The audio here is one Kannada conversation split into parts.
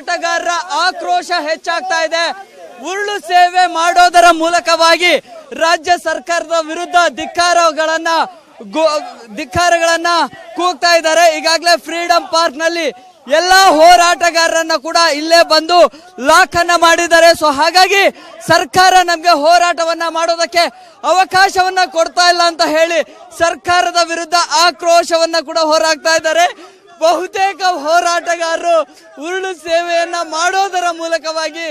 ಹೋರಾಟಗಾರರ ಆಕ್ರೋಶ ಹೆಚ್ಚಾಗ್ತಾ ಇದೆ. ಉರುಳು ಸೇವೆ ಮಾಡೋದರ ಮೂಲಕವಾಗಿ ರಾಜ್ಯ ಸರ್ಕಾರದ ವಿರುದ್ಧ ಧಿಕ್ಕಾರಗಳನ್ನ ಕೂಗ್ತಾ ಇದ್ದಾರೆ. ಈಗಾಗಲೇ ಫ್ರೀಡಂ ಪಾರ್ಕ್ ನಲ್ಲಿ ಎಲ್ಲಾ ಹೋರಾಟಗಾರರನ್ನ ಕೂಡ ಇಲ್ಲೇ ಬಂದು ಲಾಕ್ ಅನ್ನ ಮಾಡಿದ್ದಾರೆ. ಸೊ ಹಾಗಾಗಿ ಸರ್ಕಾರ ನಮ್ಗೆ ಹೋರಾಟವನ್ನ ಮಾಡೋದಕ್ಕೆ ಅವಕಾಶವನ್ನ ಕೊಡ್ತಾ ಇಲ್ಲ ಅಂತ ಹೇಳಿ ಸರ್ಕಾರದ ವಿರುದ್ಧ ಆಕ್ರೋಶವನ್ನ ಕೂಡ ಹೊರಹಾಕ್ತಾ ಇದ್ದಾರೆ. ಬಹುತೇಕ ಹೋರಾಟಗಾರರು ಉರುಳು ಸೇವೆಯನ್ನ ಮಾಡೋದರ ಮೂಲಕವಾಗಿ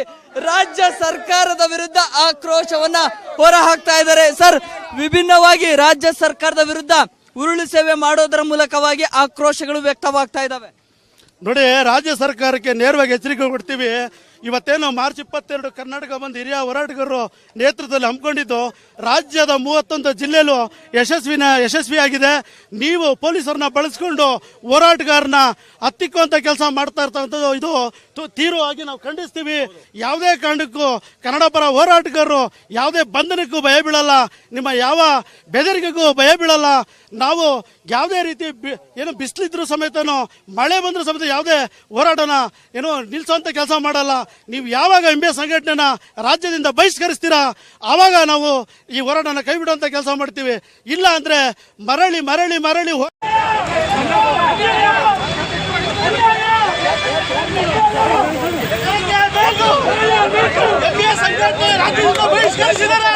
ರಾಜ್ಯ ಸರ್ಕಾರದ ವಿರುದ್ಧ ಆಕ್ರೋಶವನ್ನ ಹೊರಹಾಕ್ತಾ ಇದ್ದಾರೆ. ಸರ್, ವಿಭಿನ್ನವಾಗಿ ರಾಜ್ಯ ಸರ್ಕಾರದ ವಿರುದ್ಧ ಉರುಳು ಸೇವೆ ಮಾಡೋದರ ಮೂಲಕವಾಗಿ ಆಕ್ರೋಶಗಳು ವ್ಯಕ್ತವಾಗ್ತಾ ಇದ್ದಾವೆ. ನೋಡಿ, ರಾಜ್ಯ ಸರ್ಕಾರಕ್ಕೆ ನೇರವಾಗಿ ಎಚ್ಚರಿಕೆ ಕೊಡ್ತೀವಿ. ಇವತ್ತೇನು ಮಾರ್ಚ್ 22 ಕರ್ನಾಟಕ ಬಂದ್ ಹಿರಿಯ ಹೋರಾಟಗಾರರು ನೇತೃತ್ವದಲ್ಲಿ ಹಮ್ಮಿಕೊಂಡಿದ್ದು ರಾಜ್ಯದ 31 ಜಿಲ್ಲೆಯಲ್ಲೂ ಯಶಸ್ವಿಯಾಗಿದೆ. ನೀವು ಪೊಲೀಸರನ್ನ ಬಳಸ್ಕೊಂಡು ಹೋರಾಟಗಾರನ ಹತ್ತಿಕ್ಕುವಂತ ಕೆಲಸ ಮಾಡ್ತಾ ಇರ್ತಕ್ಕಂಥದ್ದು ಇದು ತೀವ್ರವಾಗಿ ನಾವು ಖಂಡಿಸ್ತೀವಿ. ಯಾವುದೇ ಕಾರಣಕ್ಕೂ ಕನ್ನಡ ಪರ ಹೋರಾಟಗಾರರು ಯಾವುದೇ ಬಂಧನಕ್ಕೂ ಭಯ ಬೀಳಲ್ಲ, ನಿಮ್ಮ ಯಾವ ಬೆದರಿಕೆಗೂ ಭಯ ಬೀಳಲ್ಲ. ನಾವು ಯಾವುದೇ ರೀತಿ ಏನು ಬಿಸಿಲಿದ್ರು ಸಮೇತನೋ ಮಳೆ ಬಂದರೂ ಸಮೇತ ಯಾವುದೇ ಹೋರಾಟನ ನಿಲ್ಲಿಸುವಂತ ಕೆಲಸ ಮಾಡಲ್ಲ. ನೀವು ಯಾವಾಗ ಎಂಬೆ ಸಂಘಟನೆನ ರಾಜ್ಯದಿಂದ ಬಹಿಷ್ಕರಿಸ್ತೀರಾ ಆವಾಗ ನಾವು ಈ ಹೋರಾಟನ ಕೈ ಬಿಡುವಂತ ಕೆಲಸ ಮಾಡ್ತೀವಿ. ಇಲ್ಲ ಅಂದ್ರೆ ಮರಳಿ ಮರಳಿ ಮರಳಿ ಸಂಘಟನೆ ರಾಜ್ಯದಿಂದ ಬಹಿಷ್ಕರಿಸಿದ್ದಾರೆ.